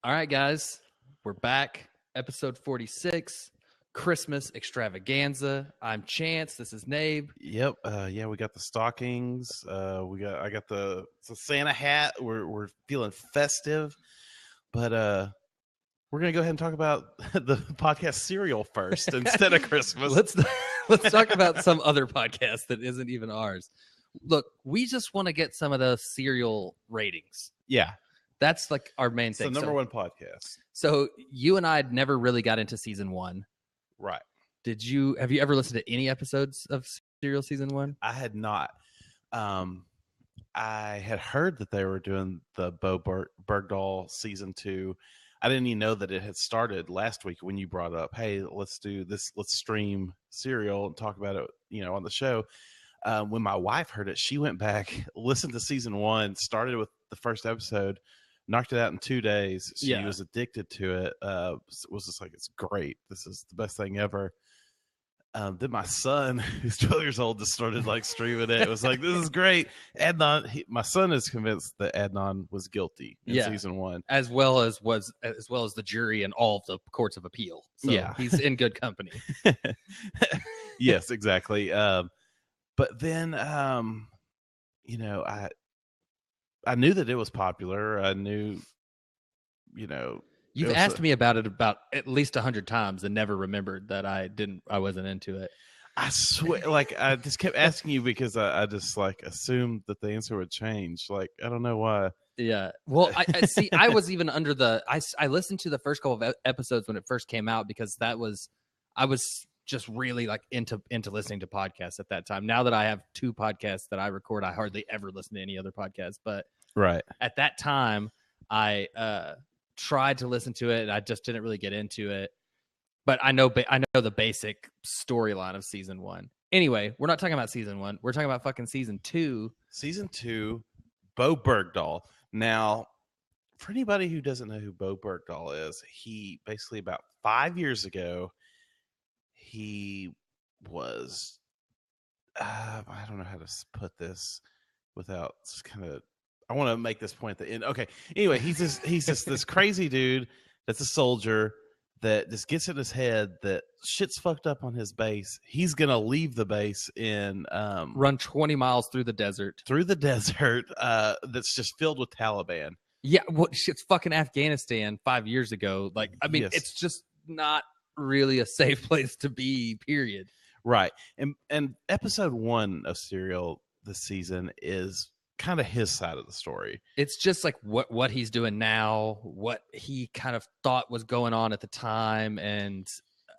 All right, guys, we're back. Episode 46, Christmas extravaganza. I'm Chance. This is Nabe. Yep. Yeah, we got the stockings. I got the Santa hat. We're feeling festive, but we're gonna go ahead and talk about the podcast cereal first instead of Christmas. Let's talk about some other podcast that isn't even ours. Look, we just want to get some of those cereal ratings. Yeah, That's like our main it's thing. the number one podcast. So you and I never really got into season 1. Right. Have you ever listened to any episodes of Serial season 1? I had not. I had heard that they were doing the Bergdahl season 2. I didn't even know that it had started last week when you brought up, hey, let's do this. Let's stream Serial and talk about it, on the show. When my wife heard it, she went back, listened to season 1, started with the first episode, knocked it out in 2 days. She was addicted to it. Was just like, it's great. This is the best thing ever. Then my son, who's 12 years old, just started like streaming it. It was like, this is great. Adnan, my son is convinced that Adnan was guilty in season 1, as well as the jury and all of the courts of appeal. So he's in good company. Yes, exactly. But then, I knew that it was popular. I knew, You've asked me about it about at least 100 times and never remembered that I wasn't into it. I swear, like, I just kept asking you because I just like assumed that the answer would change. Like, I don't know why. Yeah. Well, I see. I was even under I listened to the first couple of episodes when it first came out because I was just really like into listening to podcasts at that time. Now that I have 2 podcasts that I record, I hardly ever listen to any other podcasts. But right at that time, I tried to listen to it and I just didn't really get into it. But I know the basic storyline of season 1. Anyway, we're not talking about season 1. We're talking about fucking season 2. Season 2, Bo Bergdahl. Now, for anybody who doesn't know who Bo Bergdahl is, he basically about 5 years ago, he was I don't know how to put this without just kind of. I want to make this point at the end. Okay. Anyway, he's just this crazy dude that's a soldier that just gets in his head that shit's fucked up on his base. He's gonna leave the base and run 20 miles through the desert. That's just filled with Taliban. Yeah, well, shit's fucking Afghanistan 5 years ago. Like, I mean, It's just not really a safe place to be, period. Right. And episode 1 of Serial this season is kind of his side of the story. It's just like what he's doing now, what he kind of thought was going on at the time, and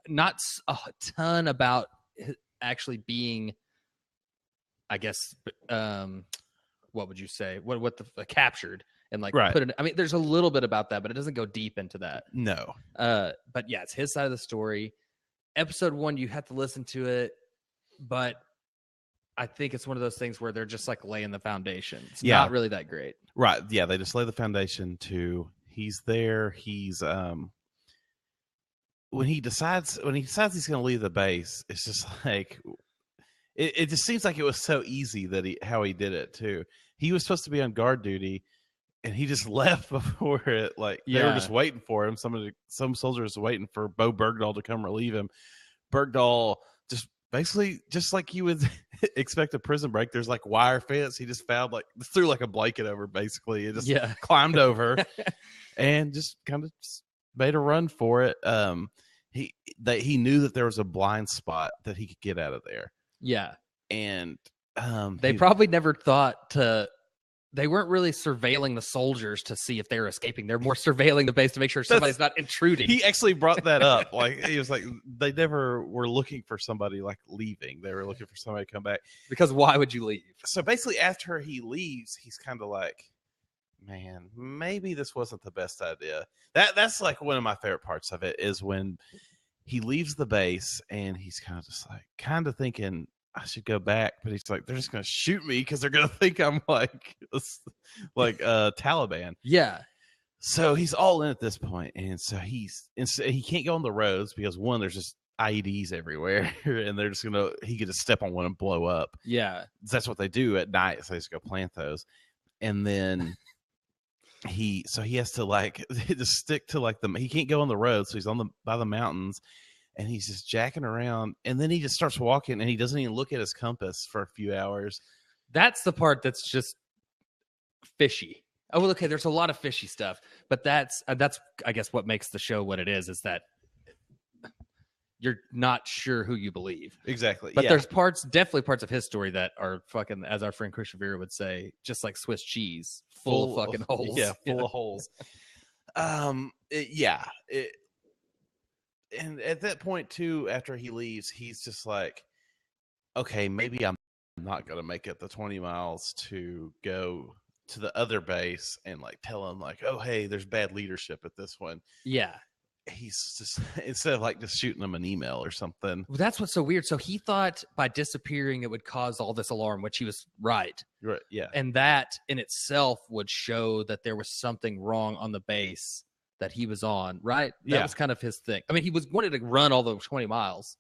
not a ton about actually being, I guess, what would you say? What the captured and like put it. I mean, there's a little bit about that, but it doesn't go deep into that. No. But yeah, it's his side of the story. Episode 1, you have to listen to it, but I think it's one of those things where they're just like laying the foundation. It's not really that great. Right. Yeah. They just lay the foundation to he's there. He's when he decides he's going to leave the base, it's just like, it just seems like it was so easy that how he did it too. He was supposed to be on guard duty and he just left before it. Like they were just waiting for him. Some soldiers waiting for Bo Bergdahl to come relieve him. Bergdahl just basically, just like you would expect a prison break, there's like wire fence. He just found threw like a blanket over basically. It just climbed over and just kind of made a run for it. He knew that there was a blind spot that he could get out of there. Yeah. And they probably never thought they weren't really surveilling the soldiers to see if they were escaping. They're more surveilling the base to make sure somebody's not intruding. He actually brought that up. Like, he was like, they never were looking for somebody like leaving. They were looking for somebody to come back. Because why would you leave? So basically after he leaves, he's kind of like, man, maybe this wasn't the best idea. That's like one of my favorite parts of it is when he leaves the base and he's kind of just like, kind of thinking, I should go back, but he's like, they're just going to shoot me because they're going to think I'm like Taliban. Yeah. So he's all in at this point, and so he can't go on the roads because one, there's just IEDs everywhere, and they're just he could just step on one and blow up. Yeah, that's what they do at night. So they just go plant those, and then he has to like just stick to like he can't go on the road, so he's by the mountains, and he's just jacking around, and then he just starts walking, and he doesn't even look at his compass for a few hours. That's the part that's just fishy. Oh, well, okay, there's a lot of fishy stuff, but that's I guess what makes the show what it is that you're not sure who you believe. Exactly. But there's definitely parts of his story that are fucking, as our friend Christian Vera would say, just like Swiss cheese, full of fucking holes. Yeah, full of holes. And at that point too, after he leaves, he's just like, okay, maybe I'm not gonna make it the 20 miles to go to the other base and like tell him like, oh hey, there's bad leadership at this one. Yeah. He's just, instead of like just shooting him an email or something. Well, that's what's so weird. So he thought by disappearing it would cause all this alarm, which he was right. Right. Yeah. And that in itself would show that there was something wrong on the base that he was on, right? That was kind of his thing. I mean, he wanted to run all those 20 miles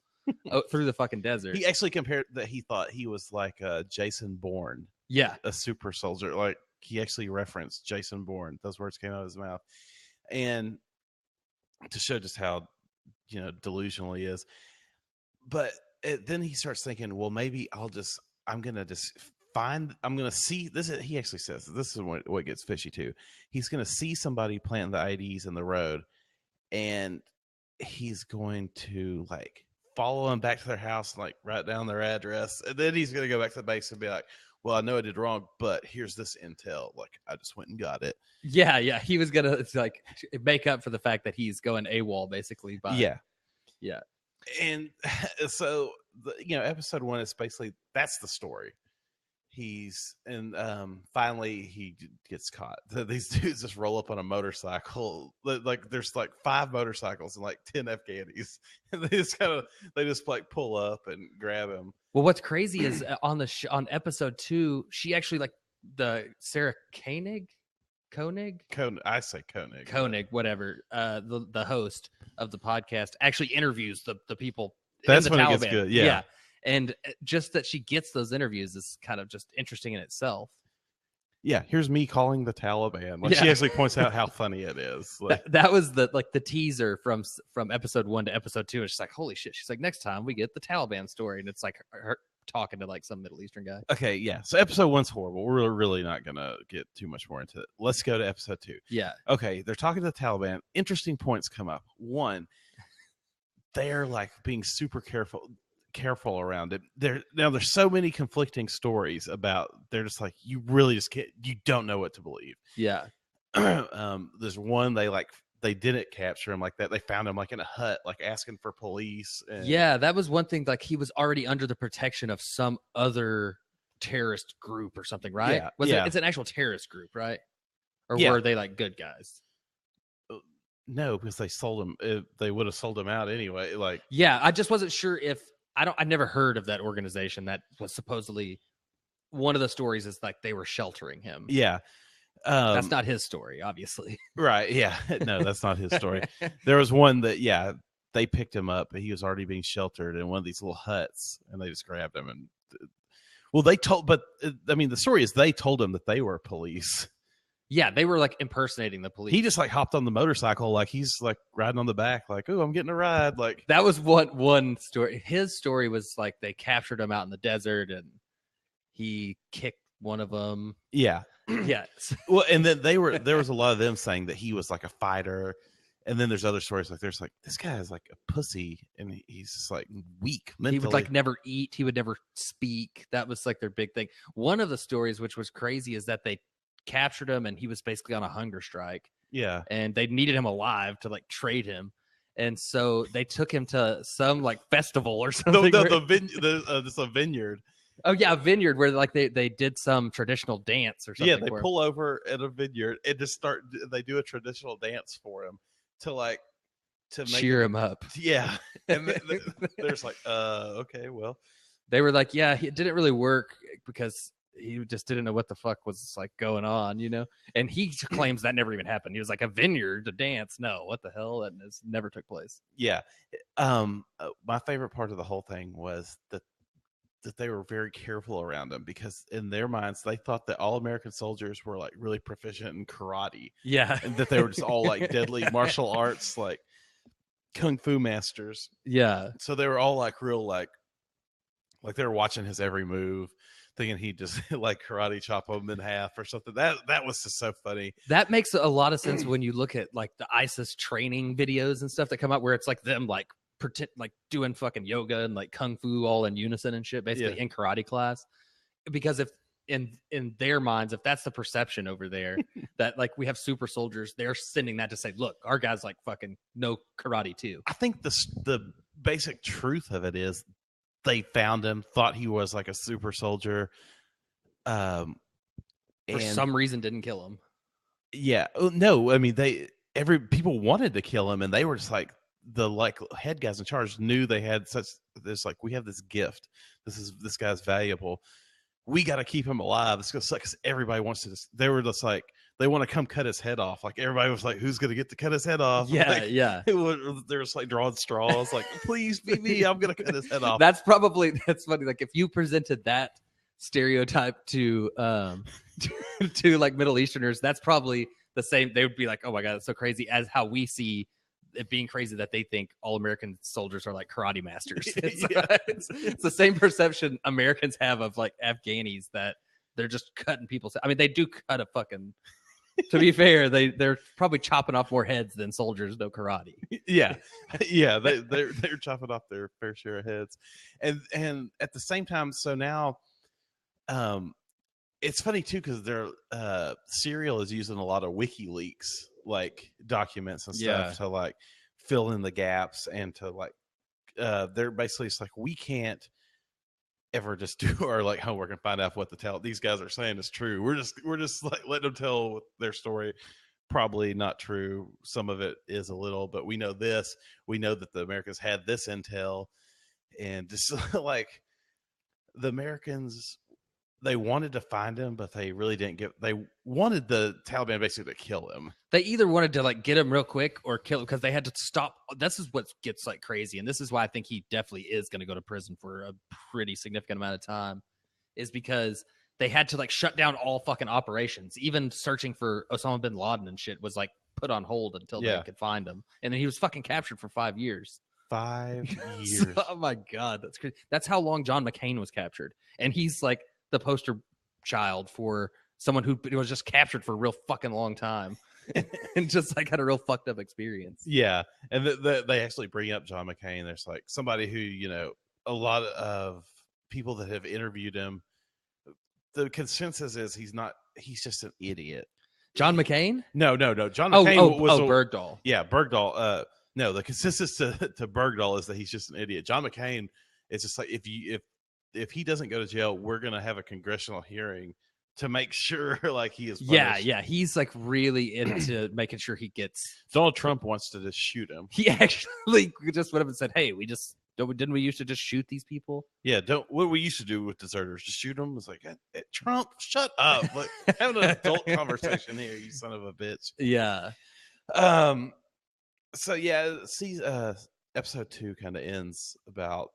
through the fucking desert. He actually compared that he thought he was like Jason Bourne. Yeah. A super soldier. Like he actually referenced Jason Bourne. Those words came out of his mouth. And to show just how, delusional he is. But then he starts thinking, well, maybe I'm going to see this. He actually says, this is what gets fishy too. He's going to see somebody planting the IDs in the road, and he's going to like follow them back to their house, and like write down their address. And then he's going to go back to the base and be like, well, I know I did wrong, but here's this intel. Like I just went and got it. Yeah. He was gonna like make up for the fact that he's going AWOL basically. Yeah. And so episode 1 is basically that's the story. Finally he gets caught. These dudes just roll up on a motorcycle. Like there's like 5 motorcycles and like 10 Afghanis, and they just like pull up and grab him. Well, what's crazy is on episode 2, she actually like the Sarah Koenig, I say Koenig. Koenig, whatever. The host of the podcast actually interviews the people. That's in the when Taliban. It gets good. Yeah. And just that she gets those interviews is kind of just interesting in itself. Yeah, here's me calling the Taliban. Like she actually points out how funny it is. Like, that was the teaser from episode 1 to episode 2. It's just like, holy shit. She's like, next time we get the Taliban story, and it's like her talking to like some Middle Eastern guy. Okay, yeah. So episode 1's horrible. We're really not gonna get too much more into it. Let's go to episode 2. Yeah. Okay, they're talking to the Taliban. Interesting points come up. One, they're like being super careful around it. There's so many conflicting stories about. They're just like, you really just can't. You don't know what to believe. Yeah. There's one they didn't capture him like that. They found him like in a hut, like asking for police. Yeah, that was one thing. Like he was already under the protection of some other terrorist group or something, right? Yeah. It's an actual terrorist group, right? Or were they like good guys? No, because they sold him. They would have sold him out anyway. Like, yeah, I just wasn't sure if I never heard of that organization that was supposedly one of the stories is like they were sheltering him. Yeah. That's not his story, obviously. Right. Yeah. No, that's not his story. There was one that, they picked him up, but he was already being sheltered in one of these little huts, and they just grabbed him. And the story is they told him that they were police. Yeah, they were like impersonating the police. He just like hopped on the motorcycle, like he's like riding on the back, like, oh, I'm getting a ride. Like that was what one story. His story was like they captured him out in the desert and he kicked one of them. Yeah. Yes. Well, and then there was a lot of them saying that he was like a fighter. And then there's other stories like there's like this guy is like a pussy and he's just like weak mentally. He would like never eat. He would never speak. That was like their big thing. One of the stories, which was crazy, is that they captured him and he was basically on a hunger strike. Yeah. And they needed him alive to like trade him. And so they took him to some like festival or something. It's a vineyard. Oh yeah, a vineyard where like they did some traditional dance or something. Yeah, they pull over at a vineyard and just they do a traditional dance for him to cheer him up. Yeah. And there's like, okay, well. They were like, yeah, it didn't really work because he just didn't know what the fuck was like going on, and he claims that never even happened. He was like, a vineyard to dance. No, what the hell? That never took place. Yeah. My favorite part of the whole thing was that that they were very careful around him because in their minds they thought that all American soldiers were like really proficient in karate, Yeah. and that they were just all like deadly martial arts, like kung fu masters. Yeah. So they were all like real like they were watching his every move, thinking he'd just like karate chop them in half or something. That was just so funny. That makes a lot of sense when you look at like the ISIS training videos and stuff that come out where it's like them like pretend like doing fucking yoga and like kung fu all in unison and shit, basically in karate class. Because if in their minds, if that's the perception over there, that like we have super soldiers, they're sending that to say, look, our guys like fucking know karate too. I think the basic truth of it is they found him, thought he was like a super soldier, For some reason didn't kill him. Yeah, no, I mean people wanted to kill him, and they were just like the like head guys in charge knew they had such this like we have this gift. This guy's valuable. We got to keep him alive. It's gonna suck because everybody wants to. They were just like they want to come cut his head off. Like everybody was like, "Who's gonna get to cut his head off?" Yeah, like, yeah. They're just like drawing straws. Like, please be me. I'm gonna cut his head off. That's funny. Like if you presented that stereotype to to like Middle Easterners, that's probably the same. They would be like, "Oh my god, that's so crazy," as how we see it being crazy that they think all American soldiers are like karate masters. It's the same perception Americans have of like Afghanis, that they're just cutting people's. I mean, they do cut a fucking. To be fair, they're probably chopping off more heads than soldiers know karate. Yeah, they're chopping off their fair share of heads, and at the same time, so now, it's funny too because their Serial is using a lot of WikiLeaks like documents and stuff to like fill in the gaps and to like they're basically it's like we can't ever just do our like homework and find out what these guys are saying is true. We're just like letting them tell their story. Probably not true. Some of it is a little, but we know this. We know that the Americans had this intel, and just like the Americans, they wanted to find him, but they really didn't get. They wanted the Taliban basically to kill him. They either wanted to like get him real quick or kill him because they had to stop. This is what gets like crazy, and this is why I think he definitely is going to go to prison for a pretty significant amount of time, is because they had to like shut down all fucking operations. Even searching for Osama bin Laden and shit was like put on hold until they could find him, and then he was fucking captured for 5 years. 5 years. Oh my god, that's crazy. That's how long John McCain was captured, and he's like the poster child for someone who was just captured for a real fucking long time and just like had a real fucked up experience. Yeah. And they actually bring up John McCain. There's like somebody who, you know, a lot of people that have interviewed him, the consensus is he's just an idiot. John McCain? No. John McCain was Bergdahl. Yeah, Bergdahl. No, the consensus to Bergdahl is that he's just an idiot. John McCain is just like if he doesn't go to jail, we're gonna have a congressional hearing to make sure like he is punished. Yeah, he's like really into making sure he gets. Donald Trump wants to just shoot him. He actually just went up and said, "Hey, didn't we used to just shoot these people?" Yeah, what we used to do with deserters, just shoot them. It's like, Trump, shut up! Like, have an adult conversation here, you son of a bitch. Yeah. So yeah, episode 2 kind of ends about,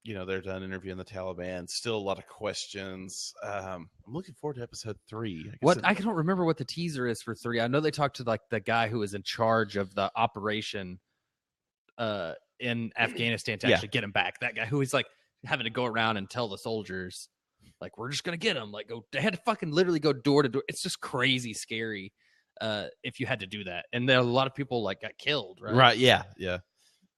you know, they're done interviewing the Taliban. Still a lot of questions. I'm looking forward to episode 3. I don't remember what the teaser is for 3. I know they talked to like the guy who was in charge of the operation in Afghanistan to actually get him back. That guy who was like having to go around and tell the soldiers, like, we're just gonna get him. Like, they had to fucking literally go door to door. It's just crazy scary if you had to do that. And there a lot of people like got killed, right? Right. Yeah.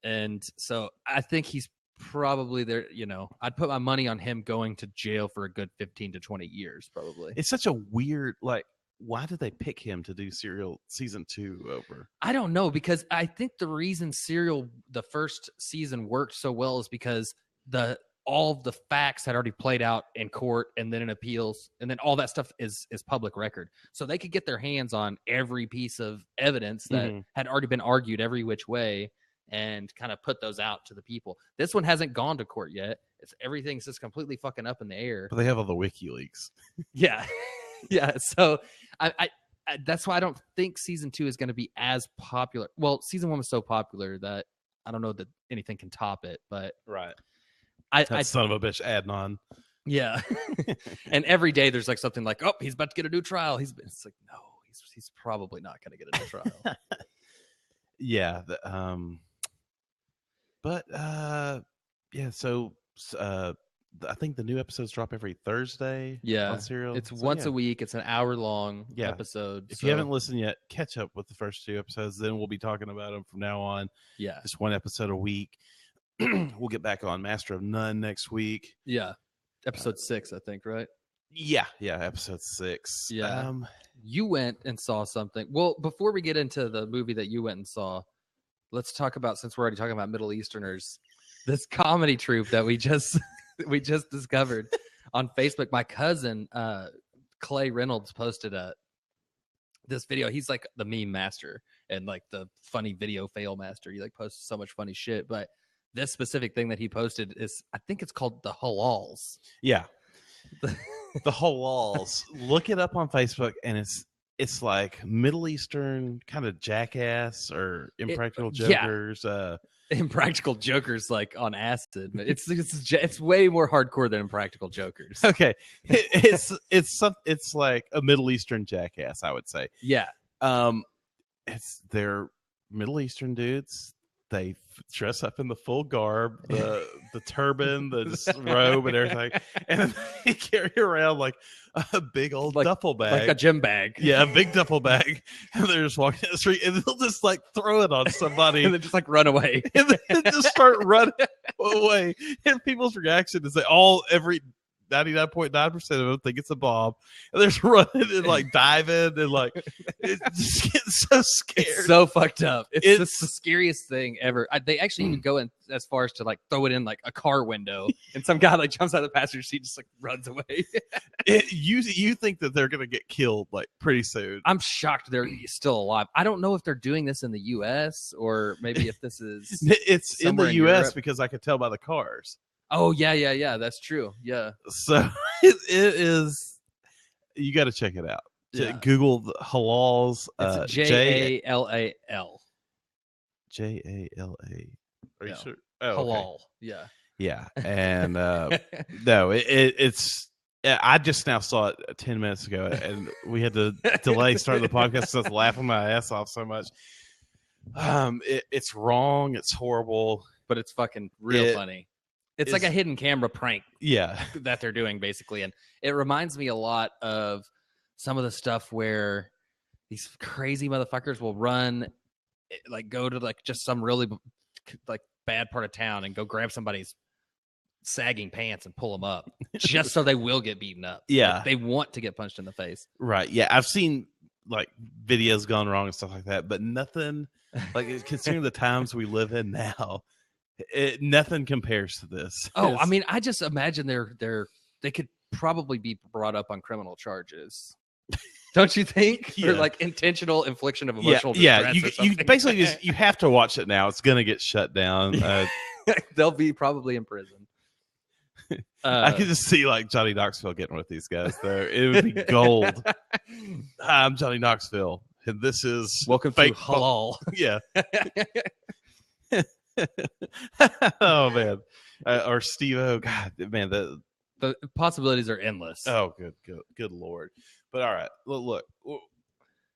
And so I think he's probably there. You know, I'd put my money on him going to jail for a good 15 to 20 years, probably. It's such a weird, like, why did they pick him to do Serial season 2 over? I don't know, because I think the reason Serial, the first season, worked so well is because all of the facts had already played out in court and then in appeals, and then all that stuff is public record. So they could get their hands on every piece of evidence that had already been argued every which way and kind of put those out to the people. This one hasn't gone to court yet. Everything's just completely fucking up in the air. But they have all the WikiLeaks. Yeah. Yeah. So I that's why I don't think season 2 is going to be as popular. Well, season 1 was so popular that I don't know that anything can top it, but right. That son of a bitch, Adnan. Yeah. And every day there's like something like, oh, he's about to get a new trial. It's like, no, he's probably not going to get a new trial. Yeah. But yeah. So I think the new episodes drop every Thursday. Yeah. On Serial. It's once a week. It's an hour-long episode. If you haven't listened yet, catch up with the first 2 episodes. Then we'll be talking about them from now on. Yeah. Just 1 episode a week. We'll get back on Master of None next week. Yeah. Episode 6, I think, right? Yeah. Episode 6. Yeah. You went and saw something. Well, before we get into the movie that you went and saw, let's talk about, since we're already talking about Middle Easterners, this comedy troupe that we just discovered on Facebook. My cousin Clay Reynolds posted this video. He's like the meme master and like the funny video fail master. He like posts so much funny shit, but this specific thing that he posted is, I think it's called the halals. Yeah. The halals. Look it up on Facebook, and it's like Middle Eastern kind of Jackass or Impractical Jokers. Yeah. Impractical Jokers, like on acid. It's way more hardcore than Impractical Jokers. Okay, it's like a Middle Eastern Jackass, I would say. Yeah. They're Middle Eastern dudes. They dress up in the full garb, the turban, the robe, and everything, and they carry around like a big old duffel bag, like a gym bag. Yeah, a big duffel bag, and they're just walking down the street, and they'll just like throw it on somebody, and then just like run away, and then just start running away. And people's reaction is they every 99.9% of them think it's a bomb, and they're just running and like diving and like it's just getting so scared. It's so fucked up. It's the scariest thing ever. They actually even go in as far as to like throw it in like a car window, and some guy like jumps out of the passenger seat, just like runs away. You think that they're gonna get killed like pretty soon? I'm shocked they're still alive. I don't know if they're doing this in the U.S. or maybe if this is it's in the U.S. Europe. Because I could tell by the cars. Oh, yeah. That's true. Yeah. So it is. You got to check it out. Yeah. Google the halals. It's J-A-L-A-L. J-A-L-A. Are you sure? Oh, halal. Okay. Yeah. Yeah. And no, it's. I just now saw it 10 minutes ago, and we had to delay starting the podcast because I was laughing my ass off so much. It's wrong. It's horrible. But it's fucking real funny. It's like a hidden camera prank. Yeah. That they're doing basically. And it reminds me a lot of some of the stuff where these crazy motherfuckers will run, like go to like just some really like bad part of town and go grab somebody's sagging pants and pull them up just so they will get beaten up. Yeah. Like, they want to get punched in the face. Right. Yeah. I've seen like videos gone wrong and stuff like that, but nothing like considering the times we live in now. Nothing compares to this. Oh, I mean, I just imagine they could probably be brought up on criminal charges. Don't you think? Yeah. Or like intentional infliction of emotional distress. Yeah, you basically you have to watch it now. It's gonna get shut down. They'll be probably in prison. I can just see like Johnny Knoxville getting with these guys though. It would be gold. Hi, I'm Johnny Knoxville, and this is welcome fake to halal. Yeah. Oh man, or Steve-O. God, man, the possibilities are endless. Oh, good Lord. But all right, look.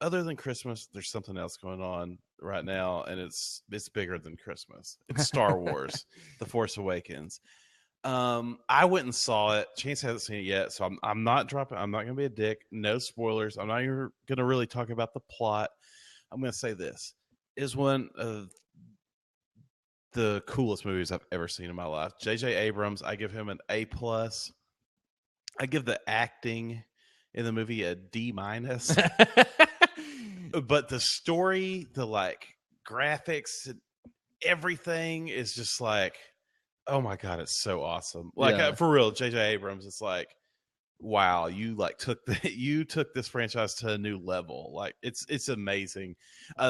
Other than Christmas, there's something else going on right now, and it's bigger than Christmas. It's Star Wars: The Force Awakens. I went and saw it. Chance hasn't seen it yet, so I'm not dropping. I'm not going to be a dick. No spoilers. I'm not even going to really talk about the plot. I'm going to say this is one of the coolest movies I've ever seen in my life. J.J. Abrams, I give him an A+. I give the acting in the movie a D-. But the story, the like graphics, and everything is just like, oh my God, it's so awesome. Like for real, J.J. Abrams, it's like, wow, you like took this franchise to a new level. Like it's amazing.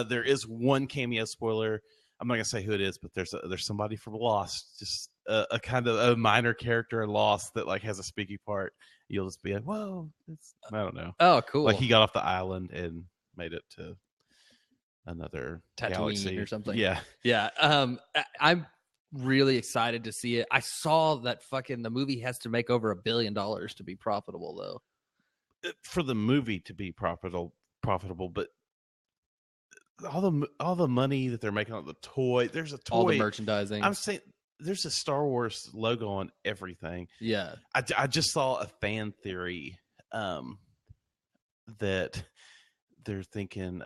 There is one cameo spoiler. I'm not gonna say who it is, but there's somebody from Lost, just a kind of a minor character in Lost that like has a speaking part. You'll just be like, whoa, I don't know. Oh, cool. Like he got off the island and made it to another Tatooine galaxy or something. Yeah. Yeah. I'm really excited to see it. I saw that fucking the movie has to make over $1 billion to be profitable, though. For the movie to be profitable, but all the money that they're making on the toy. There's a All the toy. merchandising. I'm saying there's a Star Wars logo on everything. Yeah. I just saw a fan theory that they're thinking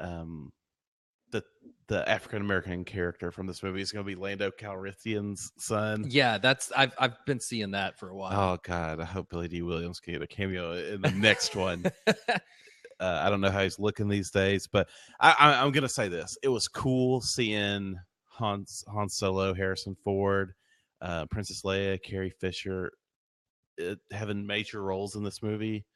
that the African American character from this movie is going to be Lando Calrissian's son. Yeah, I've been seeing that for a while. Oh God, I hope Billy D. Williams can get a cameo in the next one. I don't know how he's looking these days, but I'm going to say this: it was cool seeing Han Solo, Harrison Ford, Princess Leia, Carrie Fisher having major roles in this movie.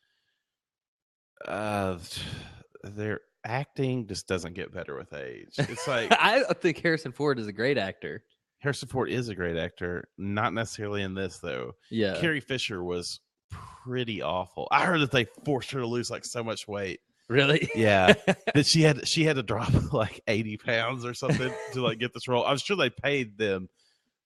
Their acting just doesn't get better with age. It's like I think Harrison Ford is a great actor. Harrison Ford is a great actor, not necessarily in this though. Yeah. Carrie Fisher was pretty awful. I heard that they forced her to lose like so much weight. Really? Yeah, that she had to drop like 80 pounds or something to like get this role. I'm sure they paid them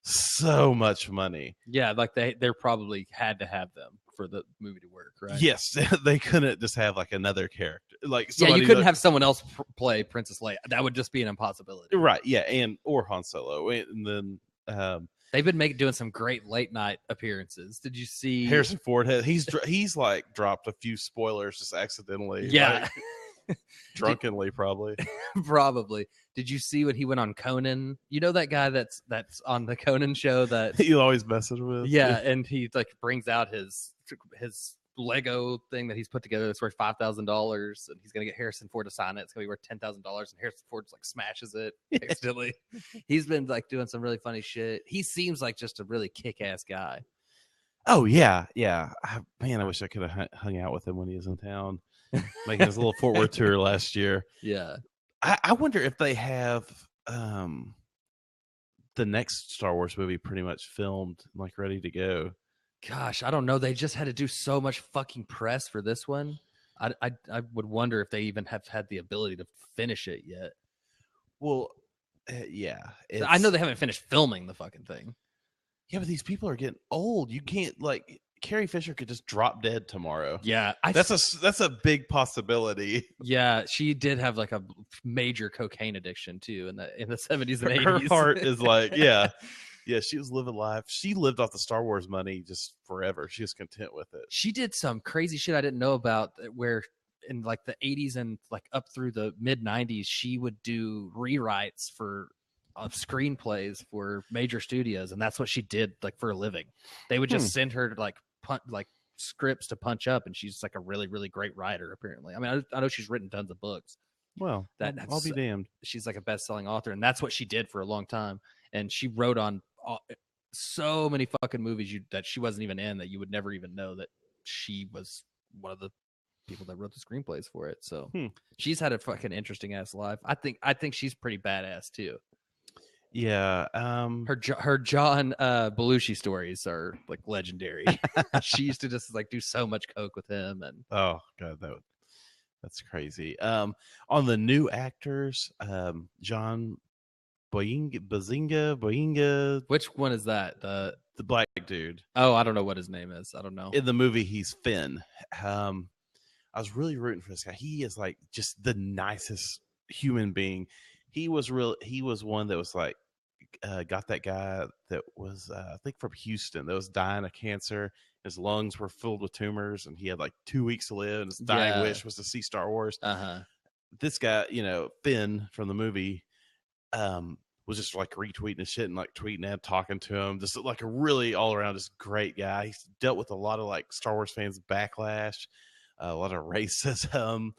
so much money. Yeah, like they're probably had to have them for the movie to work, right? Yes, they couldn't just have like another character. Like Yeah, you couldn't have someone else play Princess Leia. That would just be an impossibility. Right? Yeah, and or Han Solo, and then they've been doing some great late night appearances. Did you see Harrison Ford? He's like dropped a few spoilers just accidentally. Yeah, like, drunkenly probably. Probably. Did you see when he went on Conan? You know that guy that's on the Conan show that he always messes with. Yeah, and he like brings out his Lego thing that he's put together that's worth $5,000, and he's gonna get Harrison Ford to sign it. It's gonna be worth $10,000, and Harrison Ford like smashes it accidentally. He's been like doing some really funny shit. He seems like just a really kick-ass guy. Oh yeah. Man, I wish I could have hung out with him when he was in town, making his little Fort Worth tour last year. Yeah, I wonder if they have the next Star Wars movie pretty much filmed, like ready to go. Gosh, I don't know. They just had to do so much fucking press for this one. I would wonder if they even have had the ability to finish it yet. Well, yeah. I know they haven't finished filming the fucking thing. Yeah, but these people are getting old. You can't like Carrie Fisher could just drop dead tomorrow. Yeah, that's a big possibility. Yeah, she did have like a major cocaine addiction too in the 70s and 80s. Her heart is like, yeah, she was living life. She lived off the Star Wars money just forever. She was content with it. She did some crazy shit I didn't know about where in like the 80s and like up through the mid 90s, she would do rewrites for screenplays for major studios, and that's what she did like for a living. They would just send her to like scripts to punch up, and she's like a really, really great writer apparently. I mean, I know she's written tons of books. Well, I'll be damned. She's like a best-selling author, and that's what she did for a long time. And she wrote on so many fucking movies that she wasn't even in, that you would never even know that she was one of the people that wrote the screenplays for it. So she's had a fucking interesting ass life. I think she's pretty badass too. Yeah. Her John Belushi stories are like legendary. She used to just like do so much coke with him, and oh god, that's crazy. On the new actors, John Boyinga. Which one is that? The black dude. Oh, I don't know what his name is. I don't know. In the movie, he's Finn. I was really rooting for this guy. He is like just the nicest human being. He was one that was like got that guy that was I think from Houston that was dying of cancer. His lungs were filled with tumors, and he had like 2 weeks to live. And his dying wish was to see Star Wars. This guy, Finn from the movie, was just like retweeting his shit and like tweeting and talking to him. Just like a really all around just great guy. He's dealt with a lot of like Star Wars fans backlash, a lot of racism.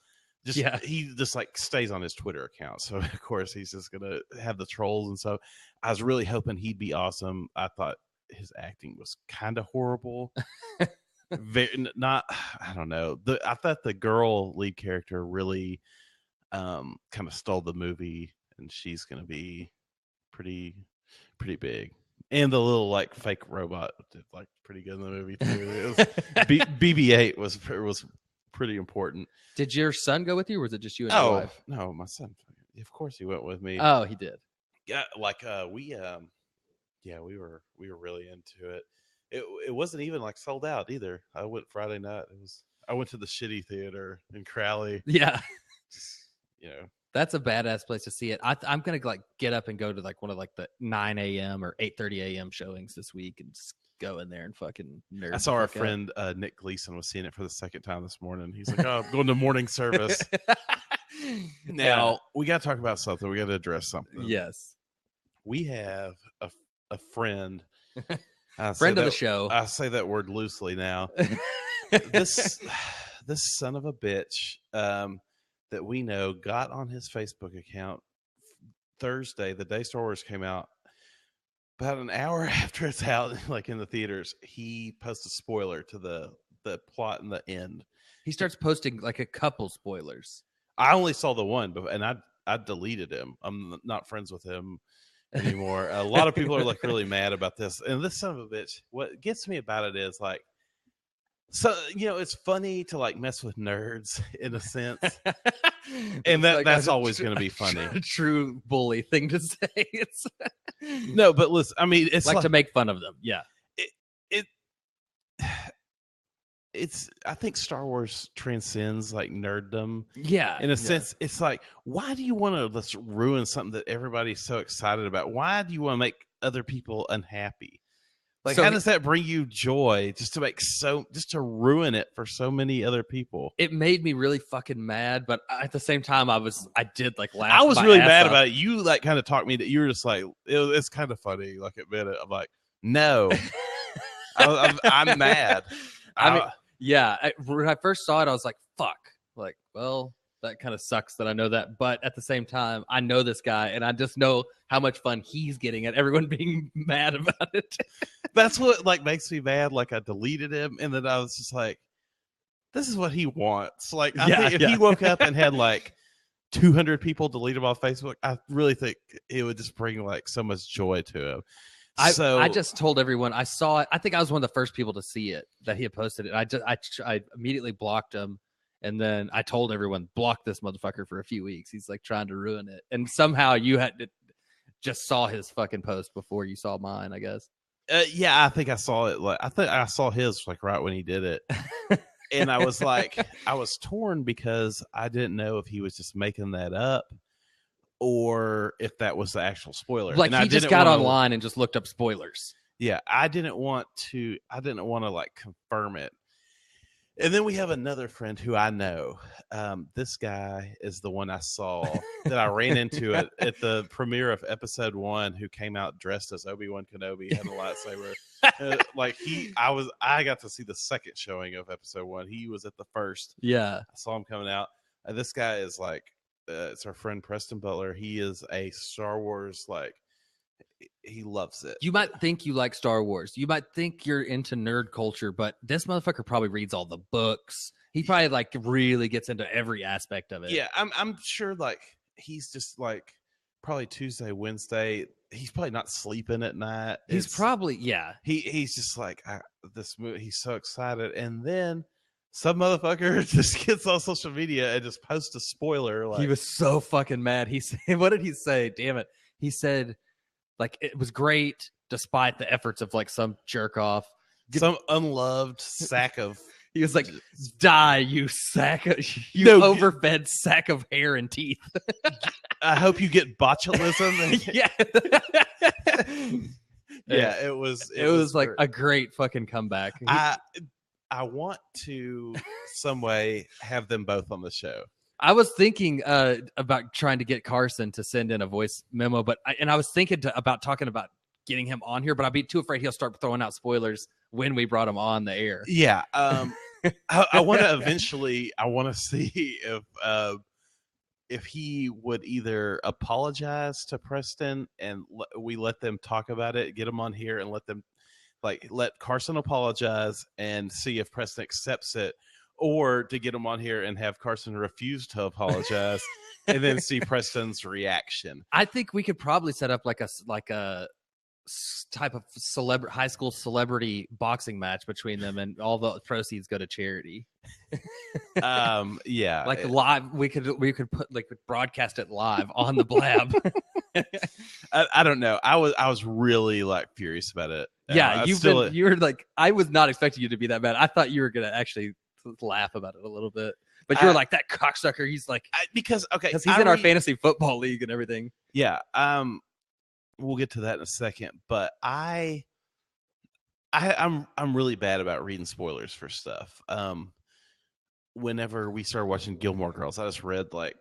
He just like stays on his Twitter account. So of course he's just gonna have the trolls. And so I was really hoping he'd be awesome. I thought his acting was kind of horrible. I don't know. I thought the girl lead character really kind of stole the movie, and she's gonna be pretty big. And the little like fake robot did like pretty good in the movie too. It was BB-8 was pretty important. Did your son go with you, or was it just you and your wife? No, my son. Of course, he went with me. Oh, he did. Yeah, like Yeah, we were really into it. It wasn't even like sold out either. I went Friday night. I went to the shitty theater in Crowley. Yeah. Just, you know, That's a badass place to see it. I'm gonna like get up and go to like one of like the 9 a.m. or 8:30 a.m. showings this week and just go in there and fucking nerd. I saw our friend Nick Gleason was seeing it for the second time this morning. He's like, "Oh, I'm going to morning service." Now we got to talk about something. We got to address something. Yes, we have a friend, friend of the show. I say that word loosely now. this son of a bitch that we know got on his Facebook account Thursday, the day Star Wars came out. About an hour after it's out, like in the theaters, he posts a spoiler to the plot in the end. He starts posting like a couple spoilers. I only saw the one, and I deleted him. I'm not friends with him anymore. A lot of people are like really mad about this. And this son of a bitch, what gets me about it is like, so, you know, it's funny to like mess with nerds in a sense. And that's always going to be funny. A true bully thing to say. It's no, but listen, I mean, it's like to make fun of them. Yeah. It's I think Star Wars transcends like nerddom. Yeah. In a sense, it's like, why do you want to let's ruin something that everybody's so excited about? Why do you want to make other people unhappy? Like, so how does that bring you joy just to ruin it for so many other people? It made me really fucking mad, but at the same time, I did like laugh. I was really mad about it. You like kind of talked me that you were just like, it's kind of funny. Like admit it. I'm like, no, I'm mad. I mean, yeah. When I first saw it, I was like, fuck. Like, well, that kind of sucks that I know that. But at the same time, I know this guy, and I just know how much fun he's getting at everyone being mad about it. That's what like makes me mad. Like I deleted him, and then I was just like, "This is what he wants." Like, I think if he woke up and had like 200 people delete him off Facebook, I really think it would just bring like so much joy to him. I just told everyone I saw it. I think I was one of the first people to see it that he had posted it. I immediately blocked him. And then I told everyone, block this motherfucker for a few weeks. He's like trying to ruin it. And somehow you had to just saw his fucking post before you saw mine, I guess. Yeah, I think I saw it. Like I think I saw his like right when he did it. And I was like, I was torn because I didn't know if he was just making that up or if that was the actual spoiler. Like he just got online and just looked up spoilers. Yeah, I didn't want to like confirm it. And then we have another friend who I know. This guy is the one I saw that I ran into at the premiere of episode 1, who came out dressed as Obi-Wan Kenobi, had a lightsaber. I got to see the second showing of episode 1. He was at the first. Yeah. I saw him coming out. This guy is like, it's our friend Preston Butler. He is a Star Wars, like, he loves it. You might think you like Star Wars. You might think you're into nerd culture, but this motherfucker probably reads all the books. He probably like really gets into every aspect of it. Yeah, I'm sure like he's just like probably Tuesday, Wednesday. He's probably not sleeping at night. He's probably He's just like this movie. He's so excited, and then some motherfucker just gets on social media and just posts a spoiler. Like, he was so fucking mad. He said, "What did he say? Damn it!" He said, like, it was great despite the efforts of like some jerk off, some unloved sack of. He was like, "Die, you sack of overfed sack of hair and teeth." I hope you get botulism. Yeah, yeah. It was like a great fucking comeback. I want to some way have them both on the show. I was thinking about trying to get Carson to send in a voice memo, but I was thinking about talking about getting him on here, but I'd be too afraid he'll start throwing out spoilers when we brought him on the air. Yeah. I want to eventually, I want to see if he would either apologize to Preston and we let them talk about it, get him on here and let Carson apologize and see if Preston accepts it, or to get him on here and have Carson refuse to apologize and then see Preston's reaction. I think we could probably set up like a type of high school celebrity boxing match between them, and all the proceeds go to charity. Yeah, like live. We could broadcast it live on the Blab. I don't know. I was really like furious about it. Yeah, you were like, I was not expecting you to be that bad. I thought you were gonna actually laugh about it a little bit, but you were like, that cocksucker. He's like, because he's in our fantasy football league and everything. Yeah, we'll get to that in a second, but I'm really bad about reading spoilers for stuff. Whenever we started watching Gilmore Girls, I just read like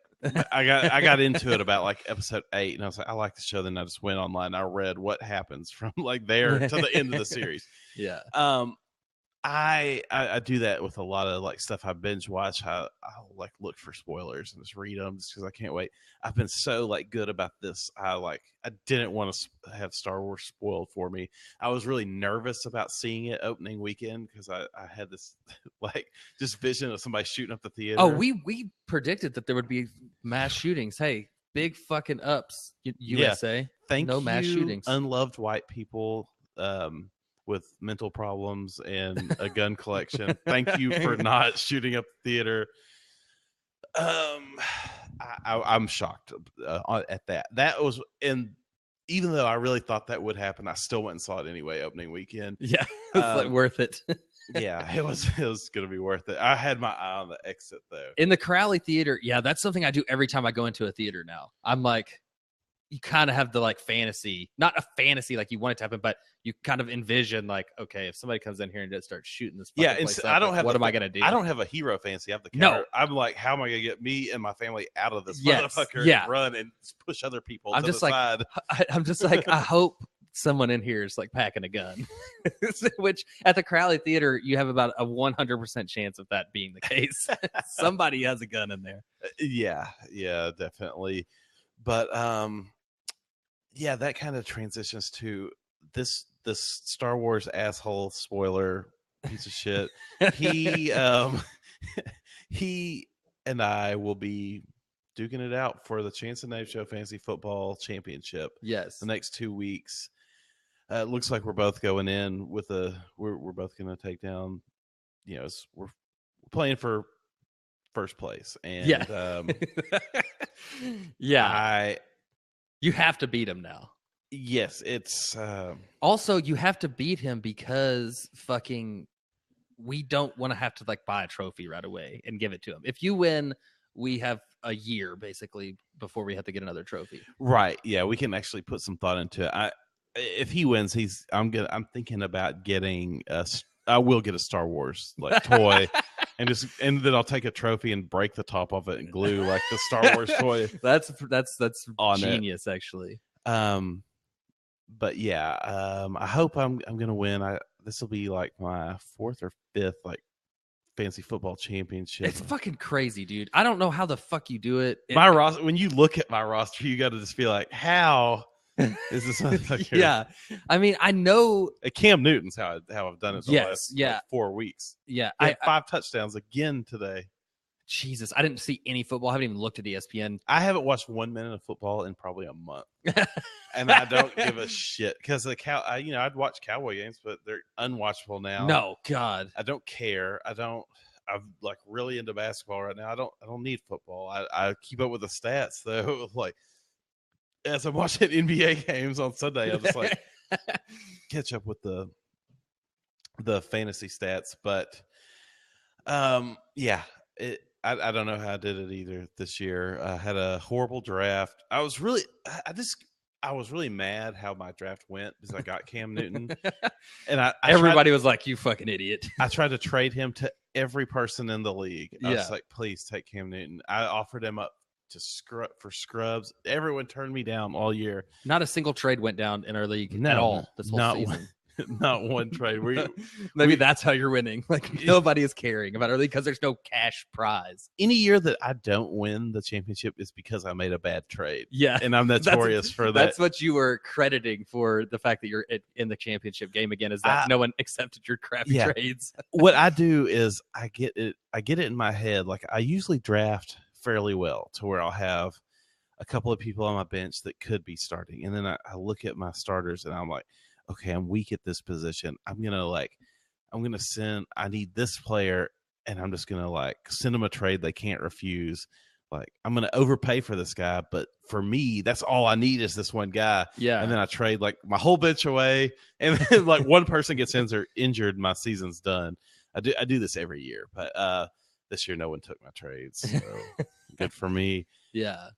I got into it about like episode 8, and I was like, I like the show. Then I just went online and I read what happens from like there to the end of the series. Yeah. I do that with a lot of like stuff I binge watch. I'll like look for spoilers and just read them just because I can't wait. I've been so like good about this. I didn't want to have Star Wars spoiled for me. I was really nervous about seeing it opening weekend because I had this like just vision of somebody shooting up the theater. Oh, we predicted that there would be mass shootings. Hey, big fucking ups, USA. Thank no you, mass shootings. Unloved white people. With mental problems and a gun collection. Thank you for not shooting up the theater. I'm shocked at that. That was, and even though I really thought that would happen, I still went and saw it anyway opening weekend. Yeah, it's like worth it. Yeah, it was going to be worth it. I had my eye on the exit though. In the Crowley Theater, yeah, that's something I do every time I go into a theater now. I'm like, you kind of have the like fantasy, not a fantasy like you want it to happen, but you kind of envision like, okay, if somebody comes in here and just starts shooting this, place up, I don't have. What am I gonna do? I don't have a hero fantasy. I have the no. I'm like, how am I gonna get me and my family out of this motherfucker and run and push other people to the side? I'm just like, I hope someone in here is like packing a gun. Which at the Crowley Theater, you have about a 100% chance of that being the case. Somebody has a gun in there. Yeah, definitely. But yeah, that kind of transitions to this Star Wars asshole spoiler piece of shit. He he and I will be duking it out for the Chance and Nabe Show Fantasy Football Championship. Yes, the next 2 weeks. It looks like we're both going in with we're both going to take down. We're playing for first place, and you have to beat him now. Yes, it's also you have to beat him because fucking we don't want to have to like buy a trophy right away and give it to him. If you win, we have a year basically before we have to get another trophy. Right. Yeah, we can actually put some thought into it. If he wins, I'm thinking about getting I will get a Star Wars like toy and then I'll take a trophy and break the top of it and glue like the Star Wars toy. That's on genius actually. But yeah, I hope I'm gonna win. This will be like my 4th or 5th like fantasy football championship. It's fucking crazy, dude. I don't know how the fuck you do it. My roster, when you look at my roster, you got to just be like, how is this? Yeah, I mean, I know Cam Newton's how I've done it. The last 4 weeks. Yeah, I 5 touchdowns again today. Jesus, I didn't see any football. I haven't even looked at ESPN. I haven't watched 1 minute of football in probably a month, and I don't give a shit because I'd watch Cowboy games, but they're unwatchable now. No, God, I don't care. I'm like really into basketball right now. I don't need football. I keep up with the stats though. Like as I'm watching NBA games on Sunday, I'm just like catch up with the fantasy stats. But yeah. I don't know how I did it either this year. I had a horrible draft. I was really mad how my draft went because I got Cam Newton, and everybody was like, "You fucking idiot!" I tried to trade him to every person in the league. I was like, "Please take Cam Newton." I offered him up for scrubs. Everyone turned me down all year. Not a single trade went down in our league at all this whole season. Not one trade. Maybe that's how you're winning. Like nobody is caring about early because there's no cash prize. Any year that I don't win the championship is because I made a bad trade. Yeah, and I'm notorious for that. That's what you were crediting for the fact that you're in the championship game again. Is that no one accepted your crappy trades? What I do is I get it in my head. Like I usually draft fairly well to where I'll have a couple of people on my bench that could be starting, and then I look at my starters and I'm like, okay, I'm weak at this position. I need this player, and I'm just gonna like send them a trade they can't refuse. like I'm gonna overpay for this guy, but for me, that's all I need is this one guy. Yeah. And then I trade like my whole bench away, and then like one person gets injured, my season's done. I do this every year, but this year no one took my trades, so good for me. Yeah.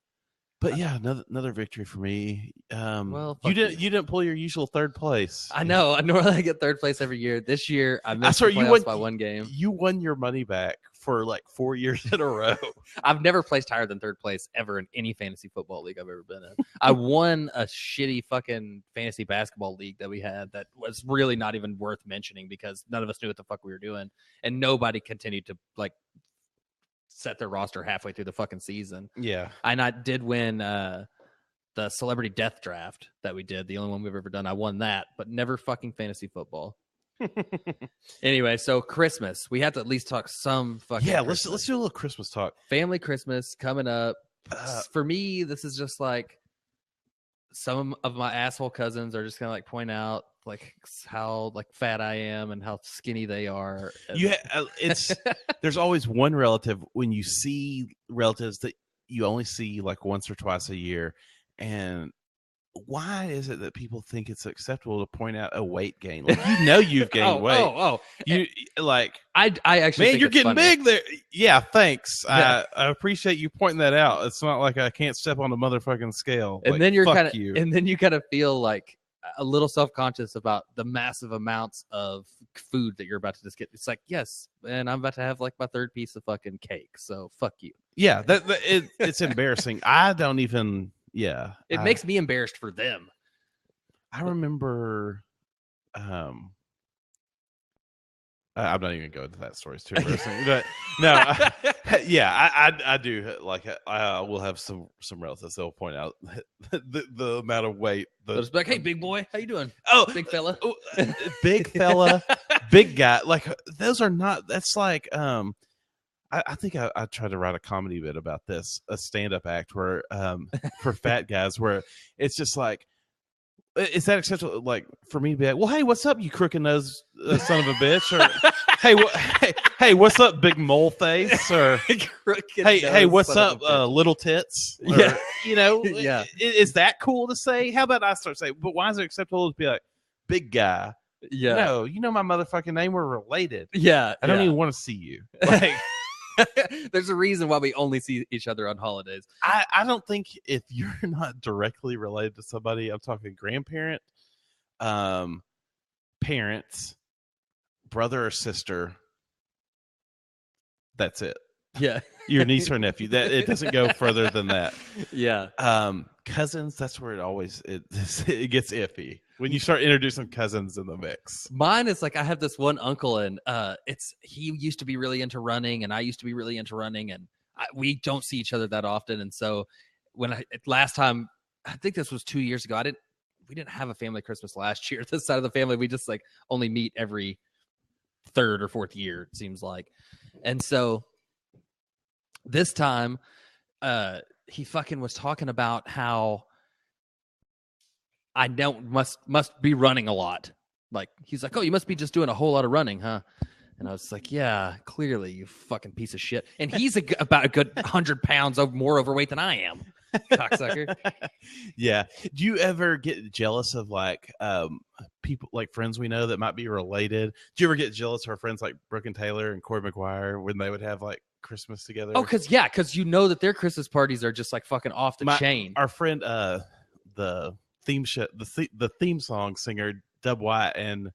But yeah, another victory for me. Well, you fuck you didn't pull your usual third place. I know. Normally I get third place every year. This year I missed the playoffs by one game. You won your money back for like 4 years in a row. I've never placed higher than third place ever in any fantasy football league I've ever been in. I won a shitty fucking fantasy basketball league that we had that was really not even worth mentioning because none of us knew what the fuck we were doing, and nobody continued to like set their roster halfway through the fucking season. Yeah. And I did win the celebrity death draft that we did, the only one we've ever done. I won that, but never fucking fantasy football. Anyway, so Christmas. We have to at least talk some fucking let's do a little Christmas talk. Family Christmas coming up. For me, this is just like some of my asshole cousins are just gonna like point out like how like fat I am and how skinny they are. It's there's always one relative when you see relatives that you only see like once or twice a year, and why is it that people think it's acceptable to point out a weight gain? Like you've gained weight. You like I actually man, think you're it's getting funny. big there. Yeah, thanks. Yeah. I appreciate you pointing that out. It's not like I can't step on a motherfucking scale. And like, then you're fuck kind of you. and then you kind of feel like a little self-conscious about the massive amounts of food that you're about to just get. It's like, yes, and I'm about to have like my third piece of fucking cake. So fuck you. Yeah, it's embarrassing. I don't even. Yeah, It makes me embarrassed for them. I remember. I'm not even going to go into that story. It's too embarrassing. But no, I do like. I will have some relatives that'll point out the amount of weight. It's like, hey, big boy, how you doing? Oh, Big fella, big fella, big guy. Like those are not. That's like I think I tried to write a comedy bit about this, a stand-up act where for fat guys, where it's just like, is that acceptable? Like for me to be like, well, hey, what's up, you crooked nose son of a bitch? Or hey, what's up, big mole face? Or hey, what's up, little tits? Or, yeah, yeah. Is that cool to say? How about I start saying, but why is it acceptable to be like, big guy? Yeah, no, you know my motherfucking name. We're related. Yeah, I don't even want to see you. Like. There's a reason why we only see each other on holidays. I don't think if you're not directly related to somebody, I'm talking grandparent, parents, brother or sister. That's it. Yeah. Your niece or nephew. That it doesn't go further than that. Yeah. Cousins, that's where it gets iffy. When you start introducing cousins in the mix. Mine is like I have this one uncle, and he used to be really into running, and I used to be really into running, and we don't see each other that often. And so last time, I think this was 2 years ago, we didn't have a family Christmas last year. This side of the family, we just like only meet every third or fourth year, it seems like. And so this time, he fucking was talking about how I must be running a lot. Like he's like, oh, you must be just doing a whole lot of running, huh? And I was like, yeah, clearly, you fucking piece of shit. And he's about a good 100 pounds more overweight than I am, cocksucker. Yeah. Do you ever get jealous of like people, like friends we know that might be related? Do you ever get jealous of our friends like Brooke and Taylor and Corey McGuire when they would have like Christmas together? Oh, because you know that their Christmas parties are just like fucking off the chain. Our friend, the theme song singer Dub White and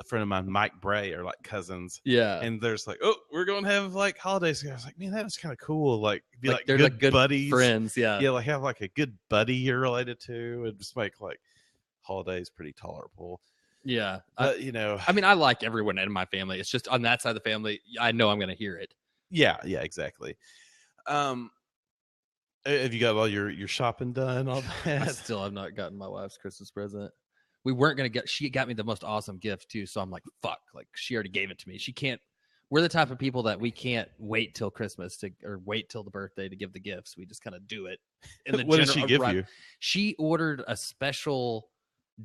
a friend of mine, Mike Bray, are like cousins. Yeah. And there's like, oh, we're going to have like holidays together. I was like, man, that was kind of cool. Like be like they're good, like good buddies. Friends. Yeah. Yeah. Like have like a good buddy you're related to and just make like holidays pretty tolerable. Yeah. But I mean, I like everyone in my family. It's just on that side of the family, I know I'm going to hear it. Yeah. Yeah, exactly. Have you got all your shopping done? All that? I still have not gotten my wife's Christmas present. We weren't going to she got me the most awesome gift too. So I'm like, fuck, like she already gave it to me. We're the type of people that we can't wait till Christmas or wait till the birthday to give the gifts. We just kind of do it. What did she give you? She ordered a special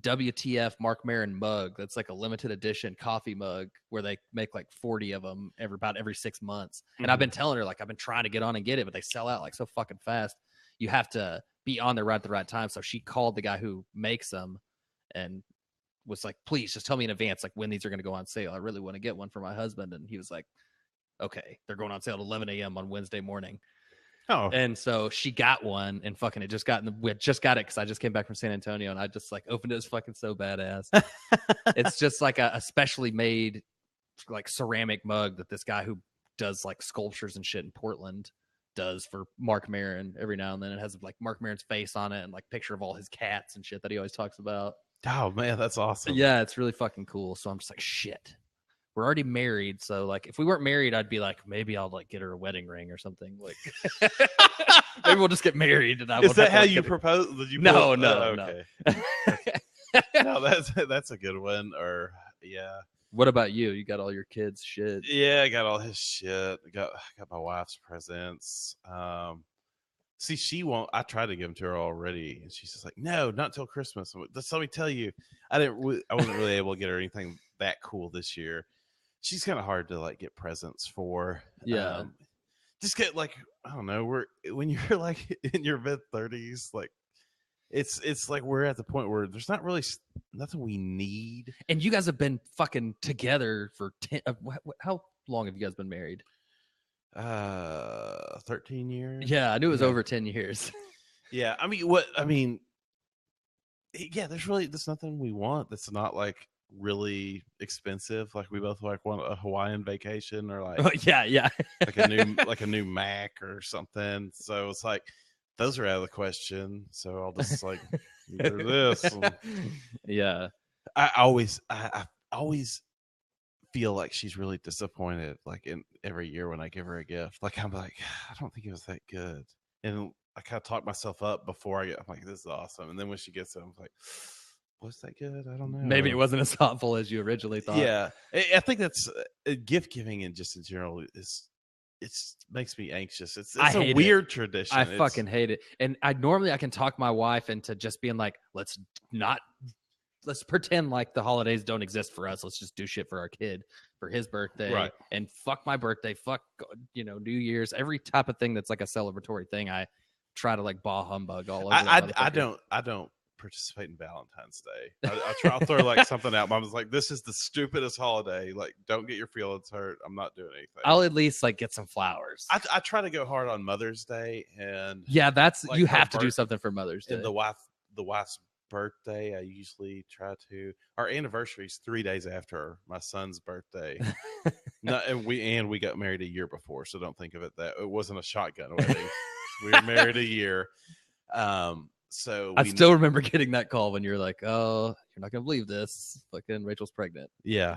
WTF Mark Maron mug. That's like a limited edition coffee mug where they make like 40 of them about every 6 months. And I've been telling her, like, I've been trying to get on and get it, but they sell out like so fucking fast. You have to be on there right at the right time. So she called the guy who makes them and was like, please just tell me in advance, like, when these are going to go on sale. I really want to get one for my husband. And he was like, okay, they're going on sale at 11 a.m. on Wednesday morning. Oh, and so she got one and fucking it just got we just got it because I just came back from San Antonio and I just like opened it. It's fucking so badass. It's just like a specially made like ceramic mug that this guy who does like sculptures and shit in Portland does for Mark Maron every now and then. It has like Mark Maron's face on it and like picture of all his cats and shit that he always talks about. Oh man, that's awesome. Yeah, it's really fucking cool. So I'm just like, shit. We're already married, so like if we weren't married, I'd be like, maybe I'll like get her a wedding ring or something. Like maybe we'll just get married. And Is that how you propose? Did you no. okay. No, that's a good one. Or yeah. What about you? You got all your kids' shit? Yeah, I got all his shit. I got my wife's presents. See, she won't. I tried to give them to her already, and she's just like, "No, not till Christmas." Let me tell you, I wasn't really able to get her anything that cool this year. She's kind of hard to like get presents for. Yeah, just get like, I don't know. When you're like in your mid-30s, like it's like we're at the point where there's not really nothing we need. And you guys have been fucking together for 10. How long have you guys been married? 13 years. Yeah, I knew it was over 10 years. Yeah, I mean, yeah. There's nothing we want that's not like really expensive. Like we both like want a Hawaiian vacation or like yeah like a new Mac or something. So it's like those are out of the question. So I'll just like do this. Yeah, I always feel like she's really disappointed like in every year when I give her a gift. Like I'm like, I don't think it was that good. And I kind of talk myself up before I'm like, this is awesome. And then when she gets it, I'm like, was that good? I don't know. Maybe it wasn't as thoughtful as you originally thought. Yeah. I think that's gift giving and just in general it makes me anxious. It's a weird tradition. I fucking hate it. And I can talk my wife into just being like, let's pretend like the holidays don't exist for us. Let's just do shit for our kid for his birthday. Right. And fuck my birthday. Fuck, New Year's. Every type of thing that's like a celebratory thing. I try to like bah humbug all over. I don't participate in Valentine's Day. I'll throw like something out. Mom's like, this is the stupidest holiday. Like, don't get your feelings hurt. I'm not doing anything. I'll at least like get some flowers. I try to go hard on Mother's Day, and yeah, that's like, you have to do something for Mother's Day. And the wife's birthday, I usually try to. Our anniversary is 3 days after my son's birthday. And we got married a year before, so don't think of it that it wasn't a shotgun wedding. We were married a year. So I still remember getting that call when you're like, "Oh, you're not gonna believe this. Fucking Rachel's pregnant." Yeah.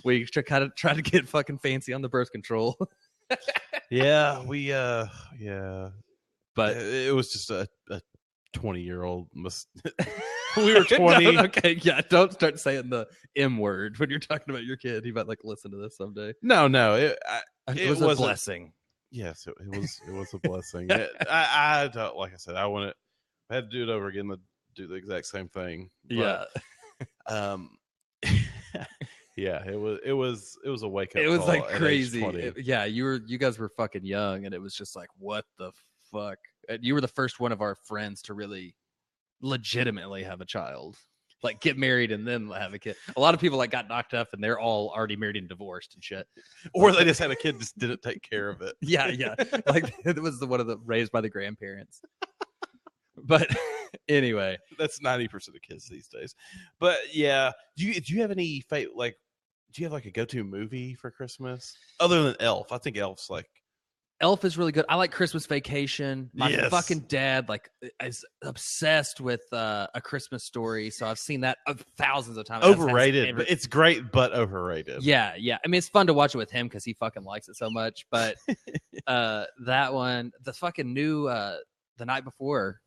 We try to get fucking fancy on the birth control. Yeah, but it was just a 20-year-old. We were 20. Okay, yeah. Don't start saying the M word when you're talking about your kid. He might like listen to this someday. No, it was a blessing. Yes, it was a blessing. I don't, like I said, I had to do it over again to do the exact same thing. But, yeah, it was a wake up. It was like crazy. You guys were fucking young, and it was just like, what the fuck? And you were the first one of our friends to really legitimately have a child. Like get married and then have a kid. A lot of people like got knocked up and they're all already married and divorced and shit. Or they just had a kid, just didn't take care of it. Yeah. Like it was one of the raised by the grandparents. But anyway, that's 90% of kids these days. But yeah, do you have any like? Do you have like a go-to movie for Christmas other than Elf? I think Elf is really good. I like Christmas Vacation. My fucking dad like is obsessed with A Christmas Story, so I've seen that thousands of times. Overrated, but it's great, but overrated. Yeah. I mean, it's fun to watch it with him because he fucking likes it so much. But that one, the fucking new The Night Before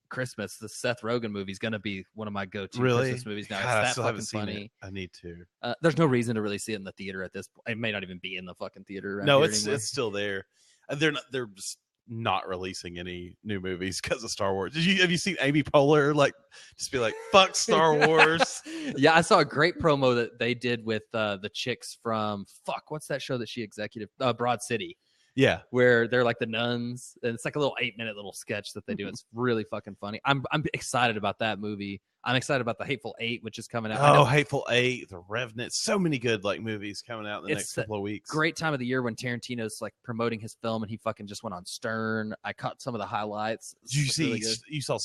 Christmas, the Seth Rogen movie is gonna be one of my go-to Christmas movies now. God, it's that fucking funny. I need to. There's no reason to really see it in the theater at this point. It may not even be in the fucking theater. No, it's still there. They're just not releasing any new movies because of Star Wars. Have you seen Amy Poehler just be like, fuck Star Wars? Yeah, I saw a great promo that they did with the chicks from what's that show that she executive Broad City. Yeah, where they're like the nuns, and it's like a little 8-minute little sketch that they do. It's really fucking funny. I'm excited about that movie. I'm excited about the Hateful Eight, which is coming out. Oh, Hateful Eight, The Revenant, so many good movies coming out in the next couple of weeks. Great time of the year when Tarantino's like promoting his film, and he fucking just went on Stern. I caught some of the highlights. Did you see? Really you saw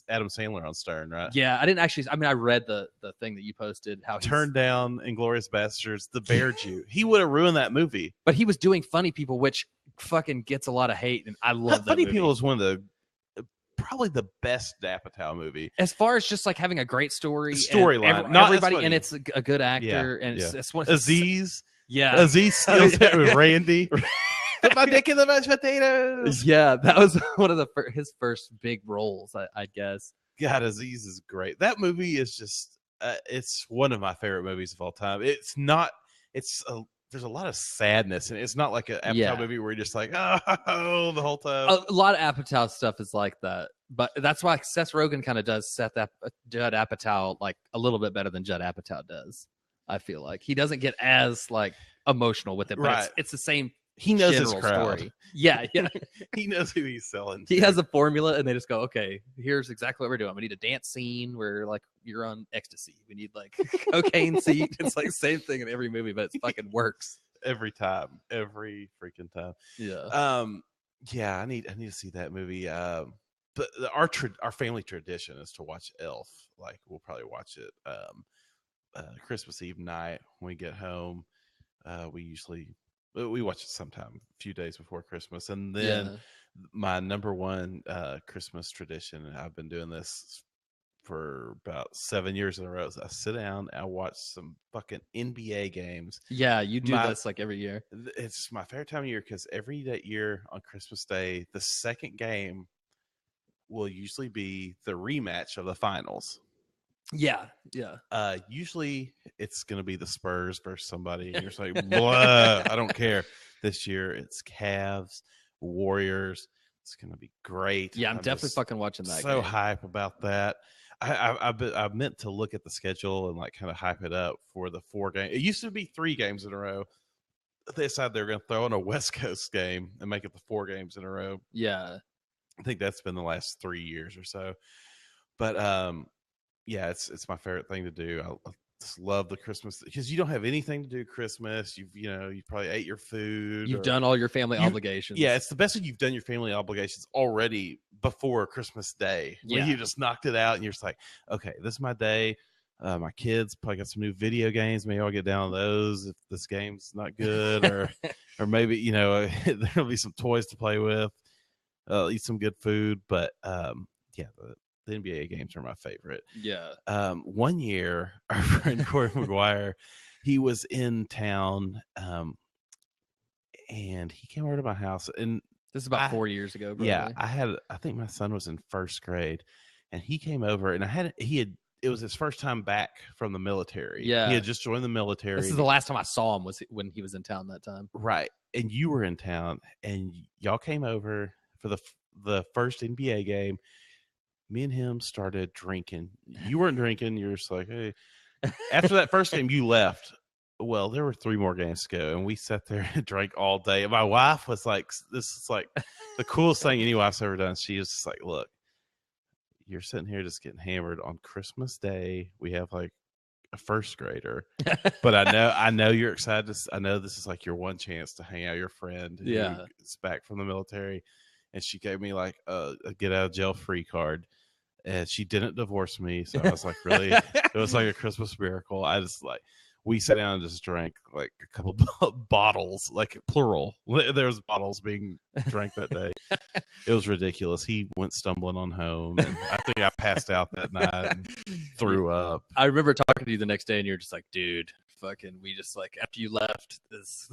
Adam Sandler on Stern, right? Yeah, I didn't actually. I mean, I read the thing that you posted. How he turned down Inglourious Basterds, The Bear Jew. He would have ruined that movie. But he was doing Funny People, which fucking gets a lot of hate, and I love that Funny movie. People is one of the probably the best Apatow movie as far as just like having a great storyline. Not everybody, and it's a good actor, and it's one Aziz. Yeah, Aziz steals it with Randy. Put my dick in the mashed potatoes. Yeah, that was one of his first big roles, I guess. God, Aziz is great. That movie is just it's one of my favorite movies of all time. It's not. There's a lot of sadness, and it's not like an Apatow movie where you're just like, oh, the whole time. A lot of Apatow stuff is like that, but that's why Seth Rogen kind of does Judd Apatow like a little bit better than Judd Apatow does. I feel like he doesn't get as like emotional with it, but right. it's the same. He knows his crowd. Story. Yeah. He knows who he's selling. He has a formula, and they just go, okay, here's exactly what we're doing. We need a dance scene where like you're on ecstasy. We need like cocaine scene. It's like same thing in every movie, but it fucking works every time, every freaking time. Yeah. Yeah. I need to see that movie. But our family tradition is to watch Elf. Like we'll probably watch it Christmas Eve night when we get home. We watch it sometime a few days before Christmas. And then my number one Christmas tradition, and I've been doing this for about 7 years in a row, is I sit down and I watch some fucking NBA games. Yeah, you do this like every year. It's my favorite time of year because every year on Christmas Day, the second game will usually be the rematch of the finals. Yeah. Usually it's going to be the Spurs versus somebody. And you're just like, blah, I don't care. This year it's Cavs, Warriors. It's going to be great. Yeah, I'm definitely fucking watching that. So hype about that. I meant to look at the schedule and like kind of hype it up for the 4 games. It used to be 3 games in a row. They decided they were going to throw in a West Coast game and make it the 4 games in a row. Yeah. I think that's been the last 3 years or so. But yeah, it's my favorite thing to do. I just love the Christmas because you don't have anything to do Christmas. You probably ate your food. You've done all your family obligations. Yeah, it's the best when you've done your family obligations already before Christmas Day. When you just knocked it out and you're just like, okay, this is my day. My kids probably got some new video games. Maybe I'll get down on those if this game's not good, or maybe there'll be some toys to play with. Eat some good food, but yeah. The NBA games are my favorite. Yeah. One year, our friend Corey McGuire, he was in town, and he came over to my house. And this is about 4 years ago. Probably. Yeah, I think my son was in first grade, and he came over, and it was his first time back from the military. Yeah, he had just joined the military. This is the last time I saw him was when he was in town that time. Right, and you were in town, and y'all came over for the first NBA game. Me and him started drinking. You weren't drinking. You're just like, hey. After that first game, you left. Well, there were 3 more games to go, and we sat there and drank all day. And my wife was like, this is like the coolest thing any wife's ever done. She was just like, look, you're sitting here just getting hammered on Christmas Day. We have like a first grader, but I know you're excited. I know this is like your one chance to hang out with your friend. Yeah. Who's back from the military. And she gave me like a get out of jail free card. And she didn't divorce me. So I was like, really? It was like a Christmas miracle. I just like, we sat down and just drank like a couple bottles, like plural. There was bottles being drank that day. It was ridiculous. He went stumbling on home. And I think I passed out that night and threw up. I remember talking to you the next day and you're just like, dude, fucking, we just like, after you left,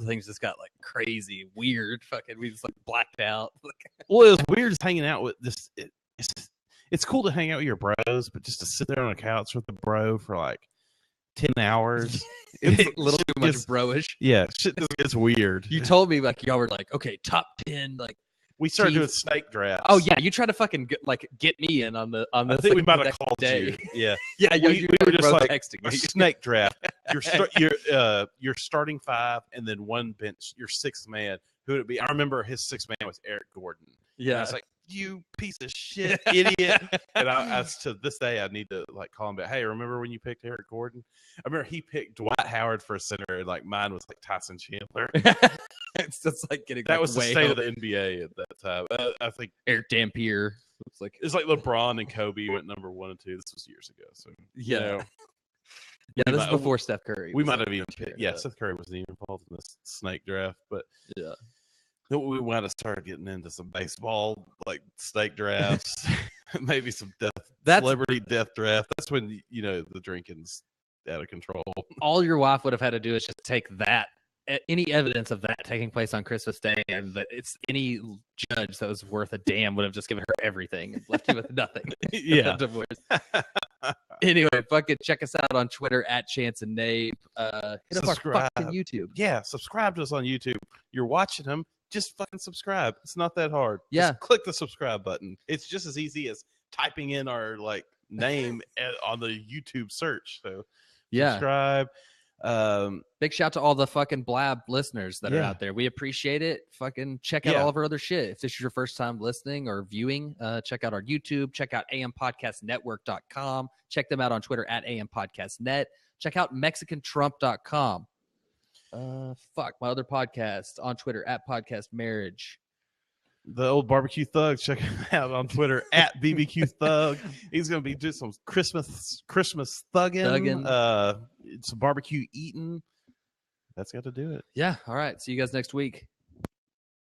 things just got like crazy, weird. Fucking, we just like blacked out. Well, it was weird just hanging out with this. It's cool to hang out with your bros, but just to sit there on a couch with a bro for like 10 hours. It's a little too much bro-ish. Yeah, shit just gets weird. You told me like y'all were like, okay, top 10 like We started doing teeth. snake drafts. Oh yeah, you try to fucking get me in on the. I think we might have called you. Yeah, yeah. We were just like texting a me. snake draft. Your starting five, and then one bench. Your sixth man. Who would it be? I remember his sixth man was Eric Gordon. Yeah, and I was like, you piece of shit, idiot. And I to this day, I need to like call him back. Hey, remember when you picked Eric Gordon? I remember he picked Dwight Howard for a center, and like mine was like Tyson Chandler. it's just like getting That like, was the way state up. of the NBA at that time. I think Eric Dampier. it's like LeBron and Kobe went number 1 and 2. This was years ago. So yeah, yeah. This is before Steph Curry. We might have even picked. Yeah, Steph Curry wasn't even involved in this snake draft, but yeah. We might have started getting into some baseball, like snake drafts, maybe some celebrity death draft. That's when the drinking's out of control. All your wife would have had to do is just take that, any evidence of that taking place on Christmas Day, and that it's any judge that was worth a damn would have just given her everything and left you with nothing. Yeah. Divorce. Anyway, fucking check us out on Twitter at Chance and Nabe. Hit up our fucking YouTube. Yeah, subscribe to us on YouTube. You're watching them. Just fucking subscribe. It's not that hard. Yeah. Just click the subscribe button. It's just as easy as typing in our name on the YouTube search. So yeah. Subscribe. Big shout to all the fucking Blab listeners that are out there. We appreciate it. Fucking check out all of our other shit. If this is your first time listening or viewing, check out our YouTube. Check out ampodcastnetwork.com. Check them out on Twitter at ampodcastnet. Check out mexicantrump.com. My other podcast on Twitter at podcast marriage. The old barbecue thug. Check him out on Twitter at BBQ Thug. He's gonna be doing some Christmas thugging. Some barbecue eating. That's got to do it. Yeah. All right. See you guys next week.